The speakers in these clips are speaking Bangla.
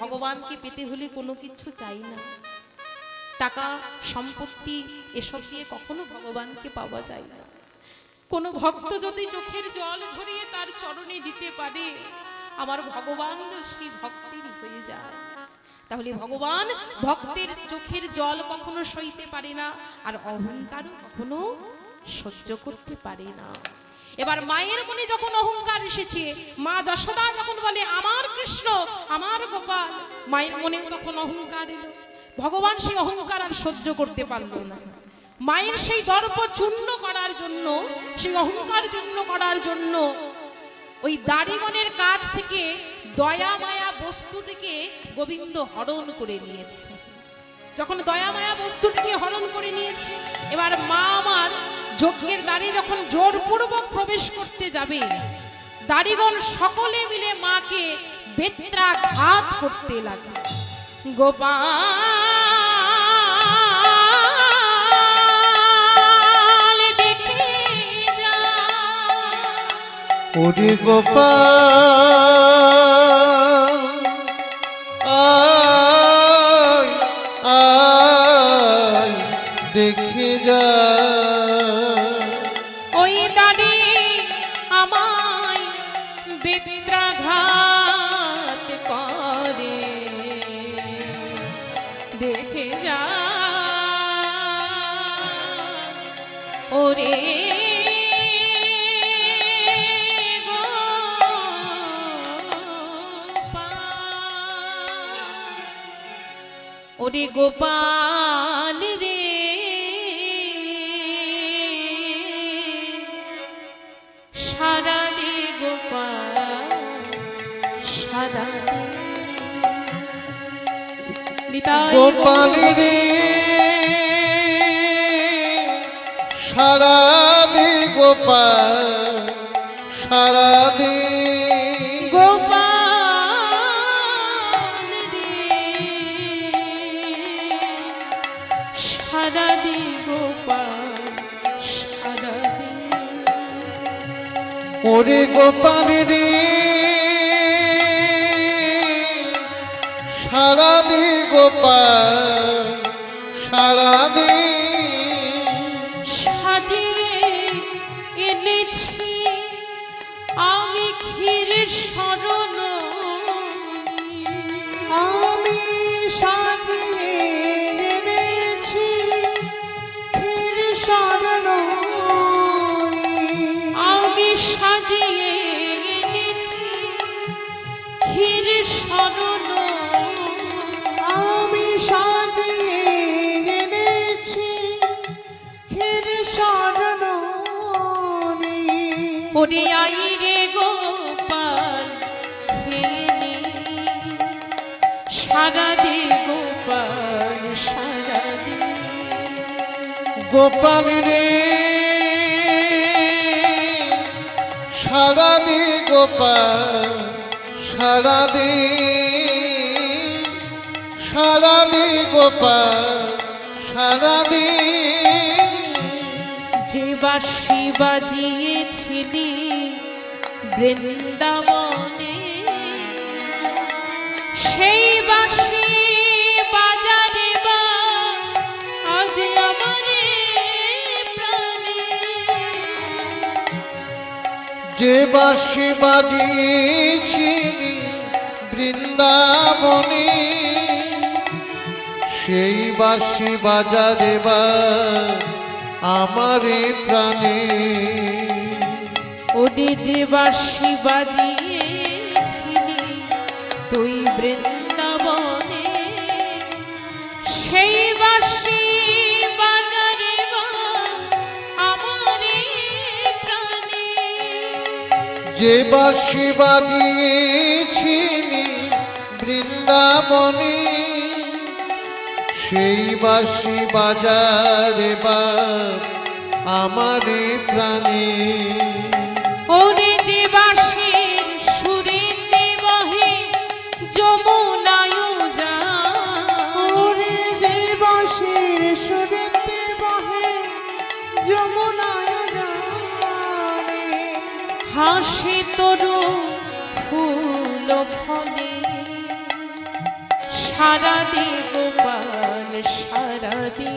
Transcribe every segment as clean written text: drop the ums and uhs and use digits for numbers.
ভগবানকে পেতে হলে কোনো কিছু চাই না, টাকা সম্পত্তি এসব দিয়ে কখনো ভগবানকে পাওয়া যায় না। কোনো ভক্ত যদি চোখের জল ঝরিয়ে তার চরণে দিতে পারে, আমার ভগবান সেই ভক্তেরই হয়ে যায়। তাহলে ভগবান ভক্তের চোখের জল কখনো সইতে পারে না, আর অহংকারও কখনো সহ্য করতে পারে না। এবার মায়ের মনে যখন অহংকার এসেছে, মা যশোদা যখন বলে আমার কৃষ্ণ আমার গোপাল, মায়ের মনেও তখন অহংকার এলো। ভগবান সেই অহংকার আর সহ্য করতে পারল না। মায়ের সেই দর্প চূর্ণ করার জন্য, সেই অহংকার চূর্ণ করার জন্য ওই দাড়িমনের কাছ থেকে দয়া মায়া বস্তুটিকে গোবিন্দ হরণ করে নিয়েছে। যখন দয়া মায়া বস্তুটিকে হরণ করে নিয়েছে, এবার মা আমার যজ্ঞের দ্বারে যখন জোরপূর্বক প্রবেশ করতে যাবে, দাড়িগণ সকলে মিলে মাকে বেত্রাঘাত করতে লাগে। গোপাল দেখে যা, ওরে গোপাল আয় আয় দেখে যা, ওই দাড়ি আমায় বেত্রাঘাত করে, দেখে যা ওরে ওরে গোপাল রে, সারা দে গোপাল সারা গোপাল রে সারা দে গোপাল সারা দে, গোপাল রে সারা দে গোপাল সারা দে, ওরে গোপাল রে সারা দে গোপাল সারা দে, সাজিয়ে এনেছি আমি ক্ষীর শরণ, আমি সাজিয়ে এনেছি ক্ষীর শরণ, আমি সাজিয়ে এনেছি ক্ষীর শরণ, আমি সাজিয়ে এনেছি ক্ষীর শরণ, ওরে আই রে গোপাল খেয়ে সারা দে গোপাল সারা দে, গোপাল রে সারা দে গোপাল সারা দে, সারা দে গোপাল সারা দে, যে বাঁশি বাজিয়েছিলি বৃন্দাবনে, সেই বাঁশি বাজারে বা আজ আমারে প্রাণে, যে বাঁশি বাজিয়েছিলি বৃন্দাবনে, সেই বাঁশি বাজারে বা আমারে প্রাণে, ওরে যে বাঁশি বাজিয়েছিলি তুই বৃন্দাবনে, সেই বাঁশি বাজারে বা আমারে প্রাণে, যে বাঁশি বাজিয়েছিলি বৃন্দাবনে, সেই বাঁশি বাজারে বা আমারে প্রাণে, ওরে যে বাঁশির সুরেতে বহে যমুনায় যায়, ওরে যে বাঁশির সুরেতে বহে যমুনায় যায়, হাসি তরু ফুল ফলে, সারা দে গোপাল সারা দে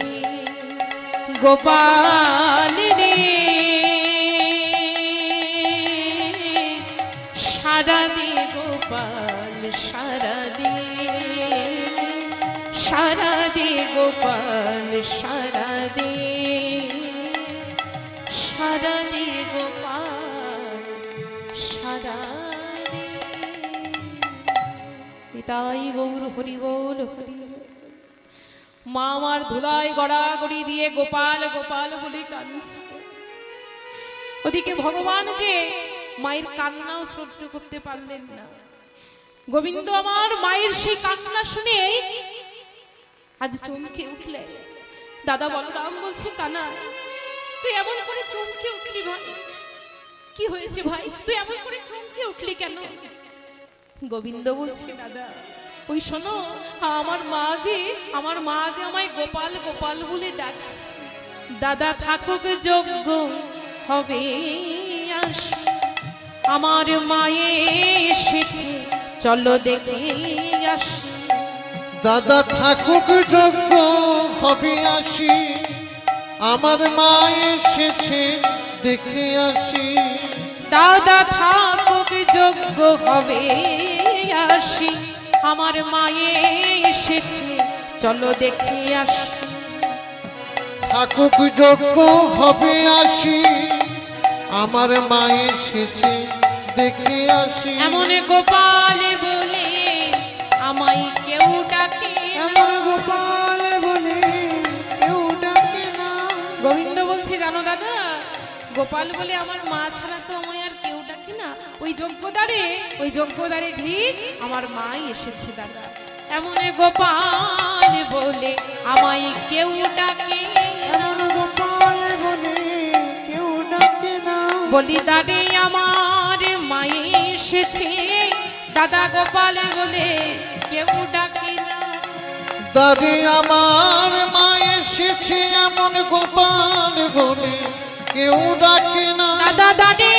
গোপাল রে সারা দে গোপাল সারা দে সারা দে গোপাল সারা দে সারা দে গোপাল সারা দে। নিতাই গৌর হরি বল হরি বল। মা আমার ধুলায় গড়াগড়ি দিয়ে গোপাল গোপাল বলে কাঁদছে। ওদিকে ভগবান যে মায়ের কান্নাও সহ্য করতে পারলেন না। গোবিন্দ আমার মায়ের সেই কান্না শুনে আজ চমকে উঠলে। দাদা বলরাম বলছে, কানা তুই এমন করে চমকে উঠলি ভাই? কি হয়েছে ভাই, তুই এমন করে চমকে উঠলি কেন? গোবিন্দ বলছে, দাদা ওই শোনো, আমার মা যে আমায় গোপাল গোপাল বলে ডাকছে। দাদা থাকুক যোগ্য হবে আস, আমার মায়ে এসেছে চলো দেখে আস। দাদা থাকুক যোগ্য হবে আসি, আমার মা এসেছে দেখে আসি। দাদা থাকুক যোগ্য হবে আসি, আমার মায়ে এসেছে চলো দেখে আসি। থাকুক যোগ্য হবে আসি, আমার মা এসেছে দেখে আসি। এমন গোপাল বলে আমায় কেউ ডাকে, এমন গোপাল বলে কেউ ডাকে না। গোবিন্দ বলছে, জানো দাদা, গোপাল বলে আমার মা ছাড়া তো আমায় আর কেউ ডাকে না। ওই যোগ্যদারে ঠিক আমার মাই এসেছে দাদা। এমন গোপাল বলে আমায় কেউ ডাকে, এমন গোপাল বলে কেউ ডাকে না। বলি দাঁড়ে আমার মায়ে এসেছে, দাদা গোপাল বলে কেউ ডাকে না। দাদি আমার মা এসেছে এমন গোপাল বলে কেউ ডাকে না। দাদা দাঁড়ে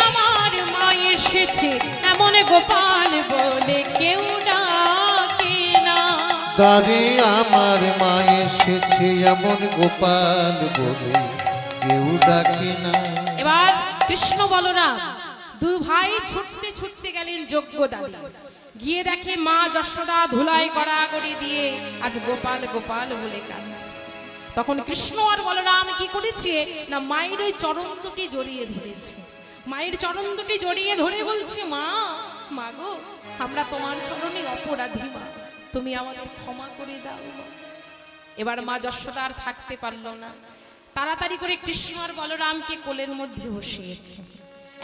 আমার মা এসেছে এমন গোপাল বলে কেউ ডাকে না। দাদি আমার মা এসেছে এমন গোপাল বলে কেউ ডাকে না। এবার কৃষ্ণ বলরাম দুই ভাই ছুটতে ছুটতে গেলেন যোগ্যদারে। গিয়ে দেখে মা যশোদা ধুলায় গড়াগড়ি দিয়ে আজ গোপাল গোপাল বলে কাঁদছে। তখন কৃষ্ণ আর বলরাম কি করেছে না, মায়ের ওই চরণ দুটি জড়িয়ে ধরেছে। মায়ের চরণ দুটি জড়িয়ে ধরে বলছে, মা মা গো, আমরা তোমার চরণে অপরাধী মা, তুমি আমাদের ক্ষমা করে দাও মা। এবার মা যশোদা আর থাকতে পারলো না, তাড়াতাড়ি করে কৃষ্ণ আর বলরামকে কোলের মধ্যে বসিয়েছে।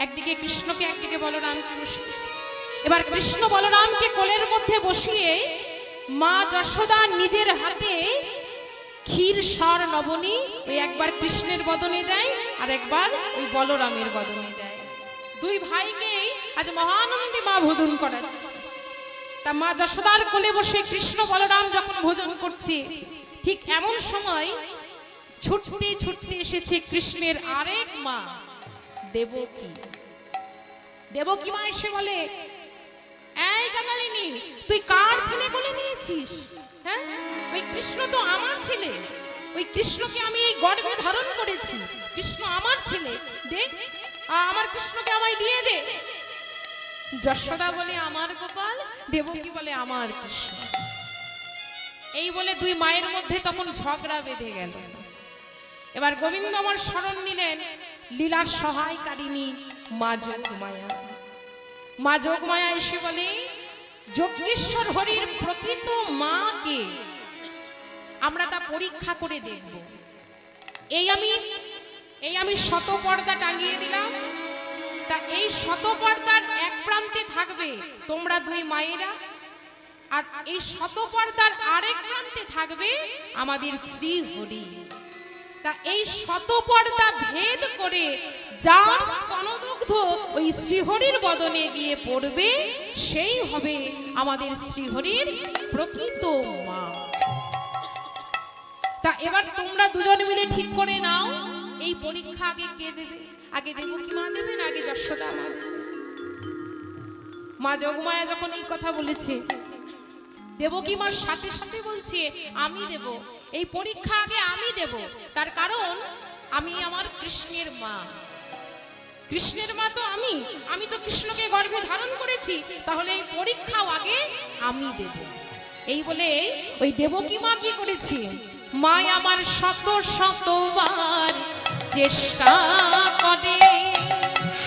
একদিকে কৃষ্ণকে একদিকে বলরামকে বসিয়েছে। এবার কৃষ্ণ বলরামকে কোলের মধ্যে বসিয়ে মা যশোদা নিজের হাতে ক্ষীর সর নবনী ওই একবার কৃষ্ণের বদনে দেয় আর একবার ওই বলরামের বদনে দেয়। দুই ভাইকেই আজ মহানন্দে মা ভোজন করাচ্ছে। তা মা যশোদার কোলে বসে কৃষ্ণ বলরাম যখন ভোজন করছে, ঠিক এমন সময় ছুটতে ছুটতে এসেছে কৃষ্ণের আরেক মা দেবকী। দেবকী মা এসে বলে, এই কাঙালিনী, তুই কার ছেলে কোলে নিয়েছিস? হ্যাঁ, ওই কৃষ্ণ তো আমার ছেলে, ওই কৃষ্ণকে আমি এই গর্ভে ধারণ করেছি, কৃষ্ণ আমার ছেলে, দেখ আমার কৃষ্ণকে আমায় দিয়ে দে। যশোদা বলে আমার গোপাল, দেবকী বলে আমার কৃষ্ণ। এই বলে দুই মায়ের মধ্যে তখন ঝগড়া বেঁধে গেল। এবার গোবিন্দ আমার শরণ নিলেন লীলার সহায়কারিণী মা যোগমায়া। মা যোগমায়া এসে বলে, যজ্ঞেশ্বর হরির প্রকৃত মাকে আমরা তা পরীক্ষা করে দেখব। এই আমি শতপর্দা টাঙিয়ে দিলাম। তা এই শতপর্দার এক প্রান্তে থাকবে তোমরা দুই মায়েরা, আর এই শতপর্দার আরেক প্রান্তে থাকবে আমাদের শ্রী হরি। তা এই শতপর্দা ভেদ করে যার স্তনদগ্ধ ওই শ্রীহরির বদনে গিয়ে পড়বে, সেই হবে আমাদের শ্রীহরির প্রকৃত মা। তা এবার তোমরা দুজন মিলে ঠিক করে নাও, এই পরীক্ষা আগে কে দেবে? আগে দেবকী মা দেবে না আগে যশোদা মা দেবে? মা যোগমায়া যখন এই কথা বলেছে, দেবকী মার সাথে সাথে বলছে আমি দেব, এই পরীক্ষা আগে আমি দেব। তার কারণ আমি আমার কৃষ্ণের মা, কৃষ্ণের মা তো আমি তো কৃষ্ণকে গর্ভে ধারণ করেছি, তাহলে এই পরীক্ষাও আগে আমি দেব। এই বলে ওই দেবকী মা কি করেছে, মা আমার শত শতবার চেষ্টা করে,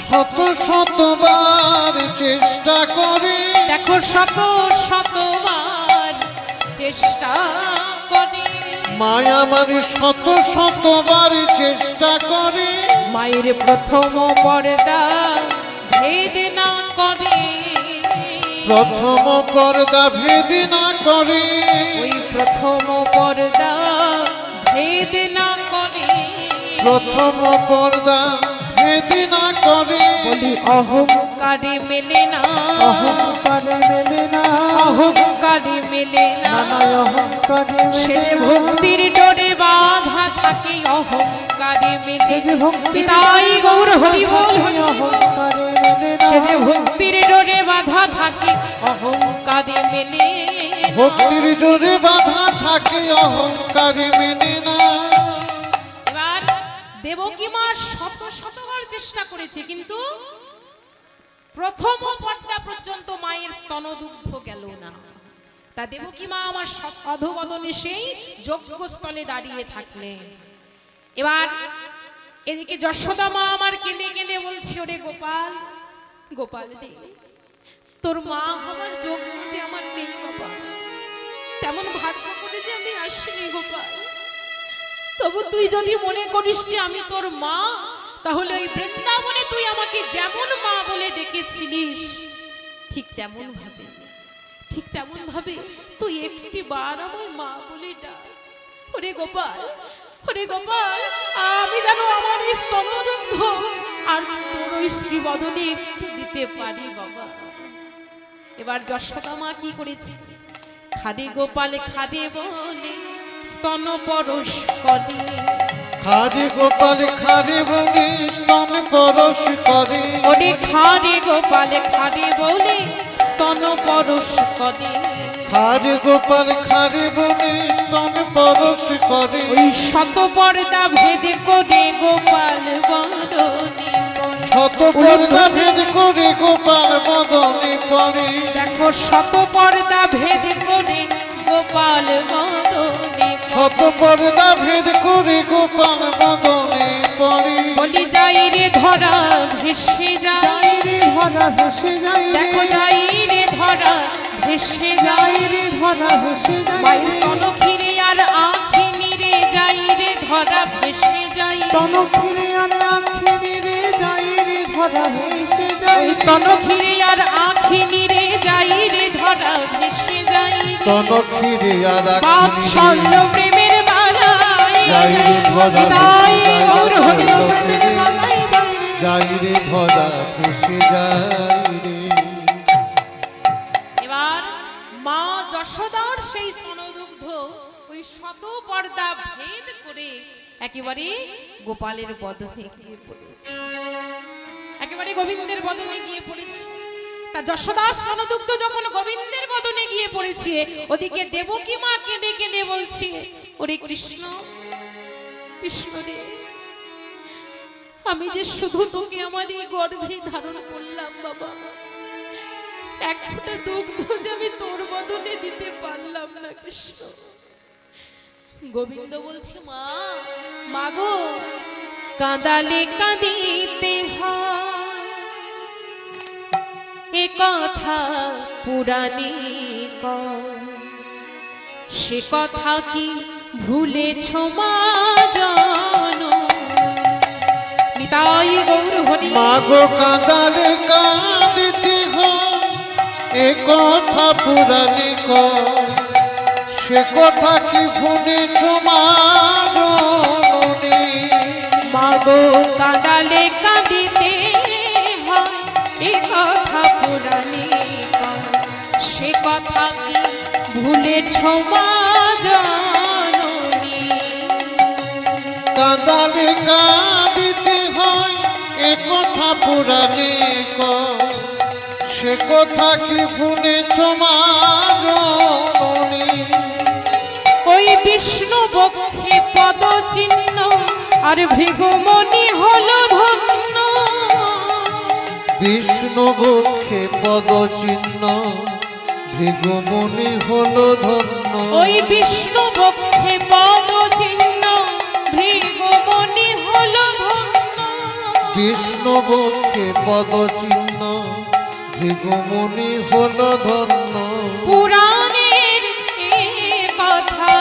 শত শতবার চেষ্টা করে, দেখো শত শতবার চেষ্টা করে, মায়া মানে শত শতবার চেষ্টা করে, মায়ের প্রথম পর্দা ভেদ না করে, প্রথম পর্দা ভেদ না করে, ওই প্রথম পর্দা ভেদ না করে, প্রথম পর্দা ভেদ না করে, বলি অহংকারে মেলে না, অহংকারে মেলে না, অহংকারে মেলে না, নানা অহংকারে সে মেলে যে না, ভক্তির ডোরে বাঁধা থাকে অহংকারে মেলে, সে যে ভক্তির তাই গৌর হরি বল, অহংকারে মেলে না, সে যে ভক্তির ডোরে বাঁধা থাকে অহংকারে মেলে, ভক্তির জোরে বাধা থাকে অহংকারে মেনে না। এবার দেবকী মা শত শতবার চেষ্টা করেছে, কিন্তু প্রথম পর্দা পর্যন্ত মায়ের স্তনদুগ্ধ গেল না। তা দেবকী মা আমার অধোবদনে সেই যজ্ঞস্থলে দাঁড়িয়ে থাকলেন। এবার এদিকে যশোদা মা আমার কেঁদে কেঁদে বলছে, ওরে গোপাল, গোপাল রে, তোর মা হবার যোগ্য যে আমার নেই বাবা, তেমন ভাগ্য করে যে আমি আসিনি গোপাল। তবু তুই যদি মনে করিস যে আমি তোর মা, তাহলে ওই বৃন্দাবনে তুই আমাকে যেমন মা বলে ডেকেছিলিস ঠিক তেমন ভাবে, ঠিক তেমন ভাবে তুই একটি বার আমায় মা বলে ডাক। ওরে গোপাল, ওরে গোপাল, আমি যেন আমার এই স্তনদুগ্ধ আর তোর ওই শ্রীবদনে একটু দিতে পারি বাবা। এবার যশোদা মা কি করেছে, খাদে গোপাল খাদে বলে স্তন পরশ করে, খারে গোপাল খারে বলে স্তন পরশ করে, ওরে খাদে গোপাল খাদে বলে স্তন পরশ করে, খারে গোপাল খারে বলে স্তন পরশ করে, ওই শত পর্দা ভেদ করে গোপাল বদনে পড়ে। শত পর্দা ভেদ করে গোপাল বদনে পড়ে, দেখো শত পর্দা ভেদ করে গোপাল বদনে শত পর্দা ভেদ করে গোপাল বদনে পড়ে, বলি যাই রে ধরা ভেসে যায়, যাই রে ধরা ভেসে যাই রে, দেখো যাই রে ধরা ভেসে যায়, যাই রে ধরা ভেসে যাই মায়ের রে, স্তন খিরে আর আঁখি নিরে যাই রে ধরা ভেসে যাই, স্তন ফিরে আর আঁখি নিরে যাই রে ধরা ভেসে যাই, ওই স্তন খিরে আর আঁখি নিরে যাই রে ধরা ভেসে যাই, তনক ফিরে আর বাৎসল্য প্রেমের বালাই যাই রে ধরা তাই ভেসে গৌর হরি যায়, বল। মালাই যাই রে, যাই রে ধরা ভেসে যায় রে। এবার মা যশোদার সেই স্তনদুগ্ধ ওই শত পর্দা ভেদ করে একেবারে গোপালের বদনে গিয়ে পড়েছে, একেবারে গোবিন্দের বদনে গিয়ে পড়েছে। তা যশোদার স্তনদুগ্ধ যখন গোবিন্দের বদনে গিয়ে পড়েছে, ওদিকে দেবকী মা কেঁদে কেঁদে বলছে, ওরে কৃষ্ণ, কৃষ্ণ রে, আমি যে শুধু তোকে আমার এই গর্ভে ধারণ করলাম বাবা, এক ফোঁটা দুগ্ধ যে আমি তোর বদনে দিতে পারলাম না কৃষ্ণ। গোবিন্দ বলছে, মা, মাগো, কাঁদালে কাঁদিতে হয়, এ কথা পুরাণে কয়, সে কথা কি ভুলেছ মা জানো, নিতাই গৌর হরি। মাগো কাঁদালে কাঁদিতে হয়, এ কথা পুরাণে কয়, সে কথা কি ভুলেছ মা জননী। মাগো কাঁদালে কাঁদিতে হয়, এ কথা পুরাণে কয়, সে কথা কি ভুলেছ মা জাননি। কাঁদালে কাঁদিতে হয়, এ কথা পুরাণে কয়, সে কথা কি ভুলেছ মা জননী। আর ভৃগুমণি হলো ধন্য। বিষ্ণু বক্ষে পদচিহ্ন ভৃগুমুনি হলো ধন্য। ওই বিষ্ণু বক্ষে পদ চিহ্ন ভৃগুমণি হলো ধন্য। বিষ্ণু বক্ষে পদচিহ্ন ভৃগুমুনি হলো ধন্য। পুরাণের এ কথা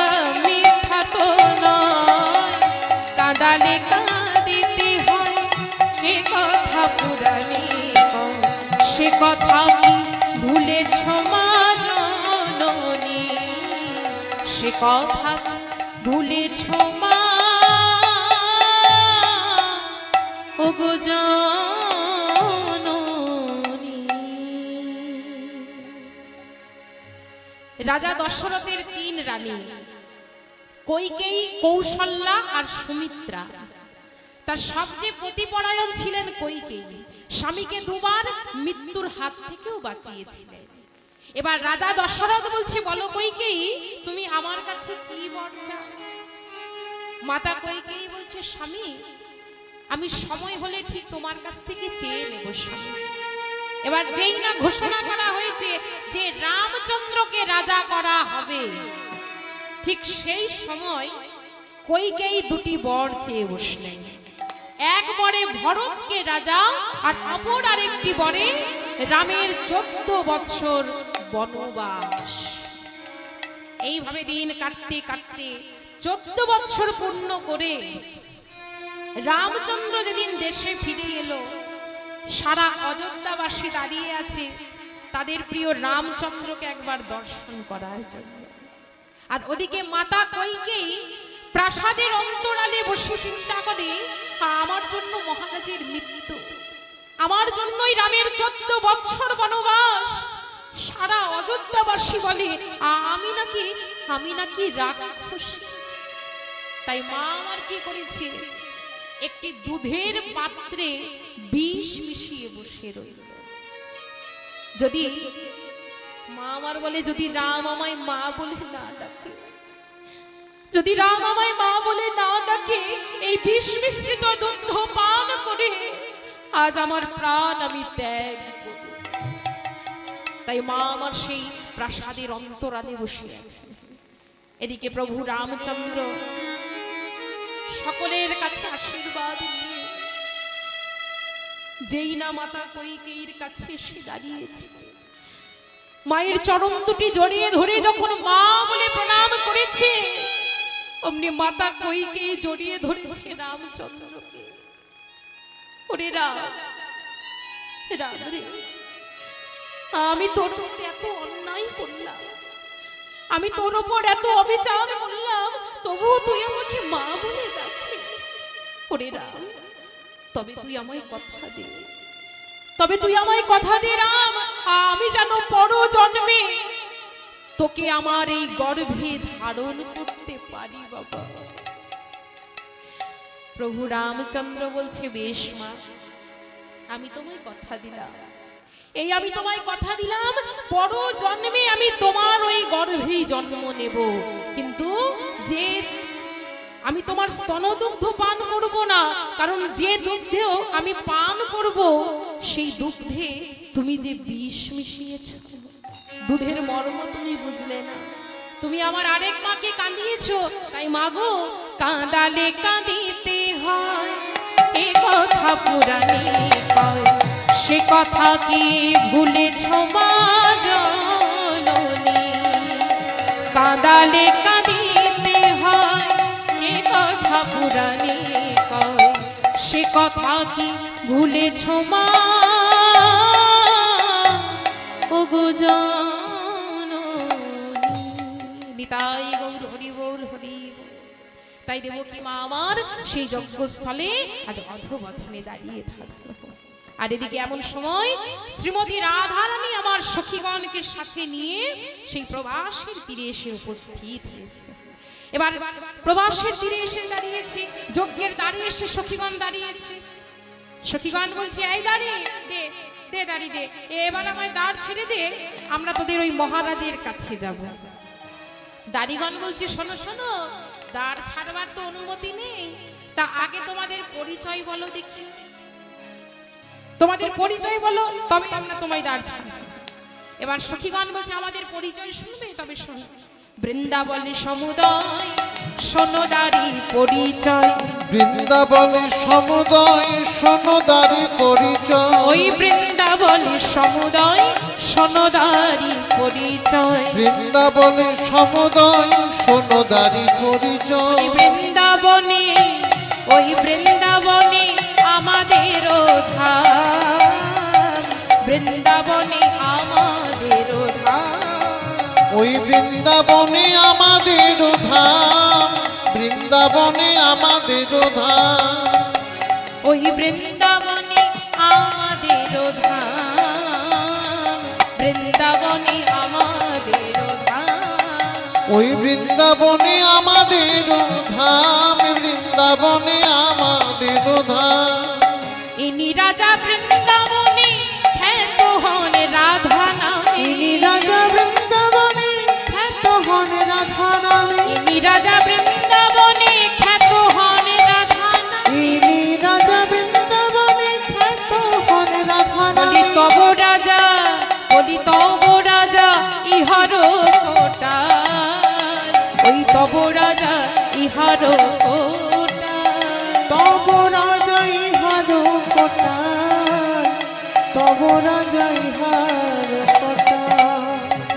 মিথ্যা তো নয়, কাঁদালে কাঁদিতে হয়, এ কথা পুরাণে কয়। সে কথা কি ভুলেছ মা জননী, সে কথা কি ভুলেছ মা ওগো জননী। রাজা দশরথের 3 রানী, কৈকেয়ী, কৌশল্যা আর সুমিত্রা। তার সবচেয়ে প্রতিপরায়ণ ছিলেন কৈকেয়ী। স্বামীকে 2 বার মৃত্যুর হাত থেকেও বাঁচিয়েছিলেন। এবার রাজা দশরথ বলছে, বলো কৈকেয়ী, তুমি আমার কাছে কি বর চাও? মাতা কৈকেয়ী বলছে, স্বামী, আমি সময় হলে ঠিক তোমার কাছ থেকে চেয়ে নেব স্বামী। এবার যেই না ঘোষণা করা হয়েছে যে রামচন্দ্রকে রাজা করা হবে, ঠিক সেই সময় কৈকেয়ী 2টি বর চেয়ে বসলেন। এক বরে ভরতকে রাজা, আর অপর আরেকটি বরে রামের 14 বৎসর বনবাস। এইভাবে দিন কাটতে কাটতে 14 বৎসর পূর্ণ করে রামচন্দ্র যেদিন দেশে ফিরে এলো, সারা অযোধ্যাবাসী দাঁড়িয়ে আছে তাদের প্রিয় রামচন্দ্রকে একবার দর্শন করার জন্য। আর ওদিকে মাতা কৈকেয়ী প্রাসাদের অন্তরালে বসে চিন্তা করে, আমার জন্য মহারাজের মৃত্যু, আমার জন্যই রামের 14 বৎসর বনবাস। সারা অযোধ্যাবাসী বলে আমি নাকি রাক্ষসী। তাই মা আমার কি করেছে, একটি দুধের পাত্রে বিষ মিশিয়ে বসে রইল। যদি মা আমার বলে, যদি রাম আমায় মা বলে না ডাকে, যদি রাম আমায় মা বলে না ডাকে, এই বিষ মিশ্রিত দুধ পান করে আজ আমার প্রাণ আমি ত্যাগ করব। তাই মা আমার সেই প্রাসাদের অন্তরালে বসে আছে। এদিকে প্রভু রামচন্দ্র সকলের কাছে আশীর্বাদ নিয়ে যেই না মাতা কৈকেয়ীর কাছে এসে দাঁড়িয়েছে, মায়ের চরণ দুটি জড়িয়ে ধরে যখন মা বলে প্রণাম করেছে, অমনি মাতা কৈকেয়ী জড়িয়ে ধরেছে রামচন্দ্রকে। ওরে রাম, রাম রে, আমি তোর উপর এত অন্যায় করলাম, আমি তোর উপর এত অবিচার করলাম, তবুও তুই আমাকে মা বলে ডাকলি। ওরে রাম, তবে তুই আমায় কথা দে, তবে তুই আমায় কথা দে রাম, আমি যেন পর জন্মে তোকে আমার এই গর্ভে ধারণ করতে পারি বাবা। প্রভু রামচন্দ্র বলছে, বেশ মা, আমি তোমায় কথা দিলাম, আমি তোমায় কথা দিলাম, পর জন্মে আমি তোমার ওই গর্ভেই জন্ম নেব, কিন্তু যে আমি তোমার স্তনদুগ্ধ পান করব না, কারণ যে দুগ্ধেও আমি পান করব সেই দুগ্ধে তুমি যে বিষ মিশিয়েছ, দুধের মর্ম তুমি বুঝলে না। তুমি আমার আরেক মাকে কাঁদিয়েছো, তাই মাগো কাঁদালে কাঁদিতে হয়, এ কথা পুরাণে কয়। সে কথা কি ভুলেছ মা জননী, কাঁদালে কাঁদিতে হয়, এ কথা পুরাণে কয়। সে কথা কি ভুলেছ মা ওগো জননী। নিতাই গৌর হরি বল, হরি বল। তাই দেবকী মা আমার সেই যজ্ঞস্থলে আজ অধোবধনে দাঁড়িয়ে থাকলো। আর এদিকে এমন সময় শ্রীমতী রাধারানী আমার সখীগণকে সাথে নিয়ে সেই প্রবাসের তীরে এসে উপস্থিত হয়েছে। এবার প্রবাসের তীরে এসে দাঁড়িয়েছে, যজ্ঞের দাঁড়িয়ে এসে সখীগণ দাঁড়িয়েছে। সখীগণ বলছে, এই দাঁড়িয়ে দে, দে দাঁড়ি দে, এবার আমায় দাঁড় ছেড়ে দে, আমরা তোদের ওই মহারাজের কাছে যাব। দাড়িগণ বলছে, শোনো শোনো, দাঁড় ছাড়বার তো অনুমতি নেই, তা আগে তোমাদের পরিচয় বলো দেখি, তোমাদের পরিচয় বলো, তবে আমরা তোমায় দাঁড় ছাড়ব। এবার সখীগণ বলছে আমাদের পরিচয় শুনবে, তবে শোনো। বৃন্দাবনে সমুদয় সোনদারি পরিচয়, বৃন্দাবনী সমুদয় সোনদারি পরিচয়, ওই বৃন্দাবনে সমুদয় সোনদারি পরিচয়, বৃন্দাবনী সমুদয় সোনদারি ওই পরিচয়, বৃন্দাবনে, ওই বৃন্দাবনে আমাদের ধাম, বৃন্দাবনে আমাদের ধাম, ওই বৃন্দাবনে আমাদের ধাম, বৃন্দাবনে আমাদের ধাম, ওই বৃন্দাবনে আমাদের ধাম, বৃন্দাবনে আমাদের ধাম, ওই বৃন্দাবনে আমাদের ধাম, বৃন্দাবনে আমাদের ধাম, ইনি রাজা বৃন্দাবনে খ্যাত হন রাধা নামে, ইনি রাজা বৃন্দাবনে খ্যাত হন রাধা নামে, ইনি রাজা বৃন্দাবনে খ্যাত হন রাধা নামে, ইনি রাজা বৃন্দাবনে খ্যাত হন রাধা বলি নামে। তব রাজা, বলি তব রাজা ইহার কোটাল, ওই তব রাজা ইহার কোটাল, তব রাজা ইহার কোটাল, তব রাজা ইহার কোটাল।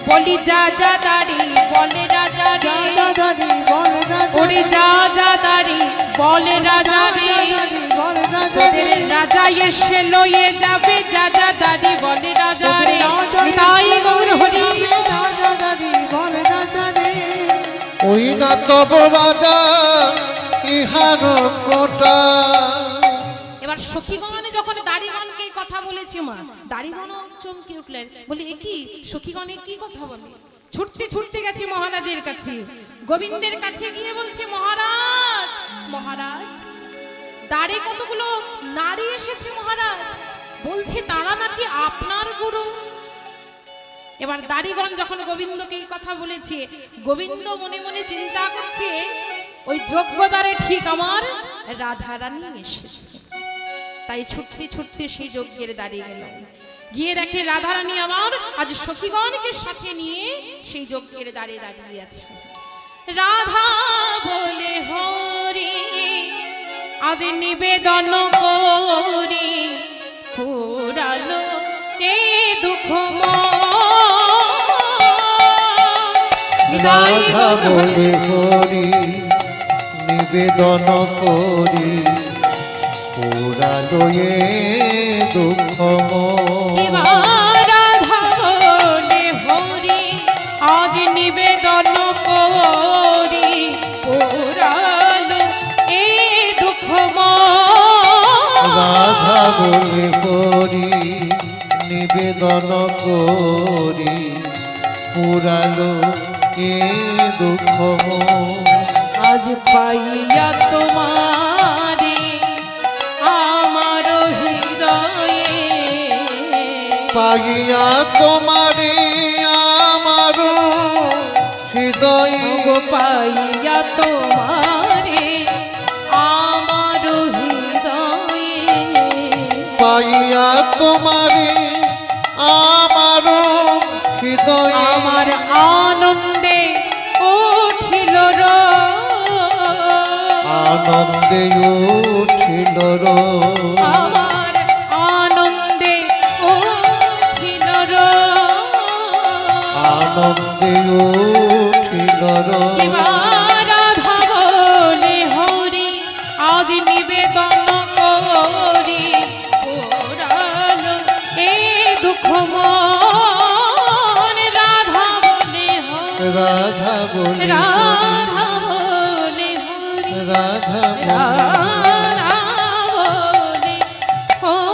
বলি যা যা দাড়ি বলে রাজা রে, রাজাদারি বল রাজা ওরে যা যা দাড়ি বলে রাজা রে, রাজাদারি বল রাজা ওদের রাজা এসে লয়ে যাবে, যা যা দাড়ি বলে রাজা রে, তাই গৌর হরি। রাজাদারি বল রাজা রে। ওই না তব রাজা ইহার কোটা। এবার সখীগণ যখন দাড়িগণকে এই কথা বলেছে, মা দাড়িগণ চমকে উঠলেন, বলি এ কি সখীগণে কি কথা বলে? ছুটতে ছুটতে গেছে মহারাজের কাছে, গোবিন্দের কাছে গিয়ে বলছে মহারাজ, মহারাজ দাঁড়ে কতগুলো নারী এসেছে মহারাজ, বলছে তারা নাকি আপনার গুরু। এবার দাড়িগণ যখন গোবিন্দকে এই কথা বলেছে, গোবিন্দ মনে মনে চিন্তা করছে ওই যোগ্যতারে ঠিক আমার রাধারানী এসেছে, তাই ছুটতে ছুটতে সেই যজ্ঞের দাঁড়িয়ে গেল, গিয়ে দেখে রাধারানী আমার আজ সখীগণকে সাথে নিয়ে সেই যজ্ঞের দাঁড়িয়ে দাঁড়িয়ে আছে। রাধা বলে হরি আজ নিবেদন করি, পুরালো এ দুঃখ রাধা বলে হরি নিবেদন করি, পুরালো এ দুঃখ রাধা বলে হরি আজ নিবেদন করি, পুরালো এ দুঃখ রাধা বলে হরি নিবেদন করি, পুরালো এ দুঃখ আজ পাইয়া তোমারে আমার হৃদয়ে, পাইয়া তোমারে আমার হৃদয়ে, গো পাইয়া তোমারে আমার হৃদয়ে, পাইয়া তোমারে আমার হৃদয়ে, আমার আনন্দে উঠিল আনন্দে উঠিল আমার আনন্দে উঠিল আনন্দে উঠিল রাধা বলে হরি আজ নিবেদন করি, পুরালো এ দুঃখ মন। রাধা বলে হরি, রাধা বলে রাধা বলে হরি, রাধা বলে রাধা বলে হরি।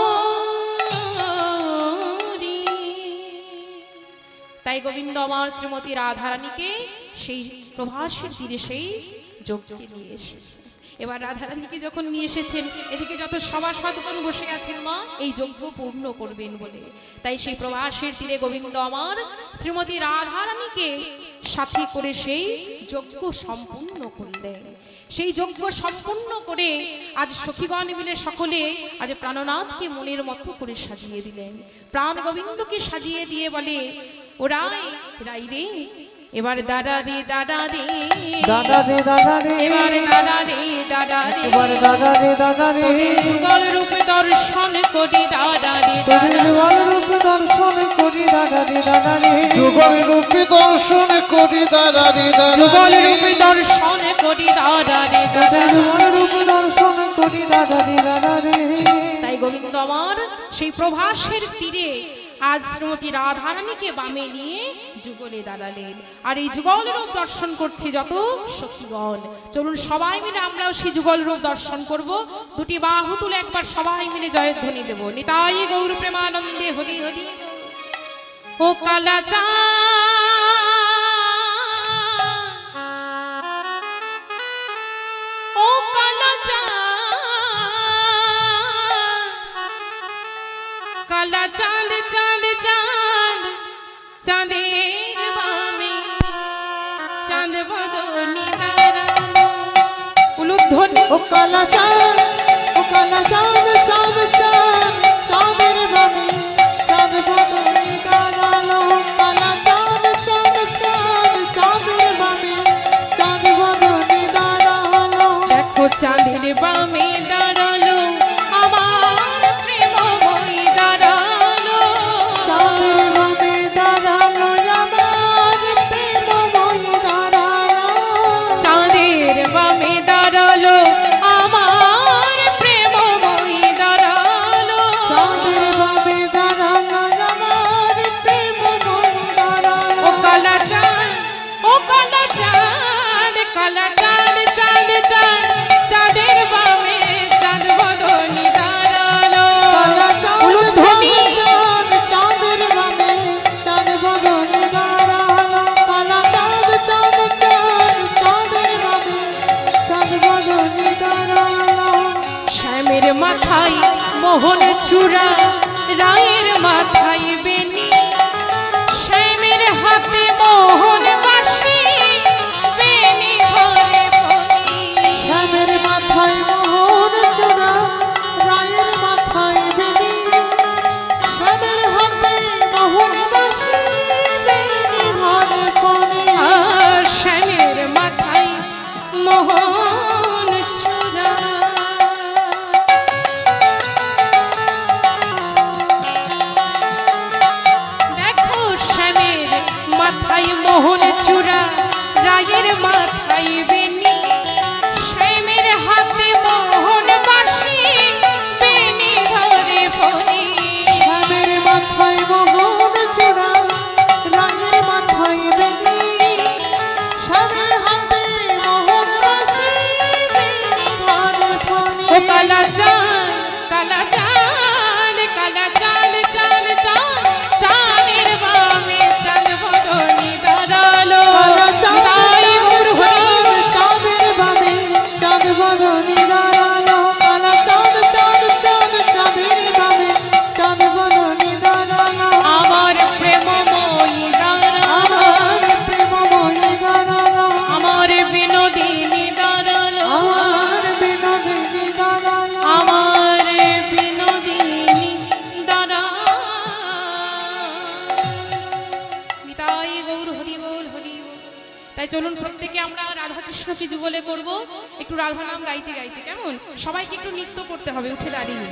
তাই গোবিন্দ আমার শ্রীমতী রাধারানীকে সেই প্রভাসের তীরে সেই যজ্ঞে নিয়ে এসেছে। এবার রাধারানীকে যখন নিয়ে এসেছেন, এদিকে যত সভাসদগণ বসে আছেন মা এই যজ্ঞ পূর্ণ করবেন বলে, তাই সেই প্রবাসের তীরে গোবিন্দ আমার শ্রীমতী রাধারানীকে সাথী করে সেই যজ্ঞ সম্পূর্ণ করলেন। সেই যজ্ঞ সম্পূর্ণ করে আজ সখীগণ মিলে সকলে আজ প্রাণনাথকে মনের মতো করে সাজিয়ে দিলেন। প্রাণ গোবিন্দকে সাজিয়ে দিয়ে বলে, ও রাই রাই রে, এবার দাদা রে দাদা রে, দাদা রে দাদা রে, এবার দাদা রে দাদা রে, এবার দাদা রে দাদা রে, যুগল রূপে দর্শন করি দাদা রে তোদের দাদা যুগল রূপ দর্শন করি দাদা রে দাদা রে, যুগল রূপী দর্শন করি দাঁড়ারি যুগল দাঁড়ারি রূপে দর্শন করি দাদা রে দাদা। তোদের যুগল রূপ দর্শন করি দাদা রে দাদা রে। তাই গোবিন্দ আমার সেই প্রভাসের তীরে আজ শ্রীমতী রাধারানীকে বামে নিয়ে যুগলে দাঁড়ালেন। আর এই যুগল রূপ দর্শন করছে যত সখীগণ। চলুন সবাই মিলে আমরাও সেই যুগল রূপ দর্শন করব। দুটি বাহু তুলে একবার সবাই মিলে জয়ধ্বনি দেব। নিতাই গৌর প্রেমানন্দে হরি হরি। ও কালাচা ও কালাচা কালা চাঁদ চাঁদ চাঁদ চাঁদের বামে চাঁদ বদনি দাঁড়ানো। উলুধ্বনি। ও কালা চাঁদ, ও কালা চাঁদ চাঁদ চাঁদ চাঁদের বামে চাঁদ বদনে দাঁড়ালো। কালা চাঁদ চাঁদ চাঁদ চাঁদের বামে চাঁদ বদনে দাঁড়ালো। দেখো চাঁদের বামে দাঁড়ালো আমার প্রেমময়ী দাঁড়ালো। চাঁদের বামে দাঁড়ালো আমার প্রেমময়ী দাঁড়ালো। চাঁদের বামে দাঁড়ালো আমার প্রেমময়ী দাঁড়ালো। চাঁদের বামে দাঁড়ালো আমার প্রেমময়ী দাঁড়ালো। ও কালা চাঁদ ও কালা চাঁদ কালা চাঁদ চাঁদ চাঁদ চাঁদের বামে চাঁদ বদনি দাঁড়ালো। কালা চাঁদ উলুধ্বনি। চাঁদ চাঁদের বামে চাঁদ বদনে দাঁড়ালো। কালা চাঁদ চাঁদ চাঁদ চাঁদের বামে চাঁদ বদনে দাঁড়ালো। শ্যামের মাথায় মোহন চূড়া রায়ের মাথায় বেনি, শ্যামের হাতে মোহন বাঁশি বেনি ঘরে ফণি। শ্যামের মাথায় মোহন চূড়া রায়ের মাথায় বেনি, শ্যামের হাতে মোহন বাঁশি বেনি ঘরে ফণি। আর শ্যামের মাথায় মোহন চূড়া। দেখো শ্যামের মাথায় মোহন চূড়া রায়ের মাথায় বেনি, শ্যামের হাতে মোহন বাঁশি বেনি ঘরে ফণি। শ্যামের মাথায় মোহন চূড়া রায়ের মাথায় বেনি, শ্যামের হাতে মোহন বাঁশি বেনি ঘরে ফণি। ও কালা চাঁদ কালা চাঁদ কালা চাঁদ চাঁদ চাঁদ চাঁদের বামে চাঁদ বদনি দাঁড়ালো। কালা চাঁদ তাই গৌর হরি। চাঁদের বামে চাঁদ বদনে দাঁড়ালো। কালা চাঁদ চাঁদ চাঁদ চাঁদের বামে চাঁদ বদনে দাঁড়ালো। আমার প্রেমময়ী দাঁড়ালো, আমার প্রেমময়ী দাঁড়ালো, আমার বিনোদিনী দাঁড়ালো, আমার বিনোদিনী দাঁড়ালো। আমার বিনোদিনী দাঁড়ালো। নিতাই গৌর হরি বল হরি বল। তাই চলুন প্রত্যেকে আমরা রাধা কৃষ্ণকে যুগলে করব, একটু রাধা নাম গাইতে গাইতে। কেমন? সবাইকে একটু নৃত্য করতে হবে উঠে দাঁড়িয়ে।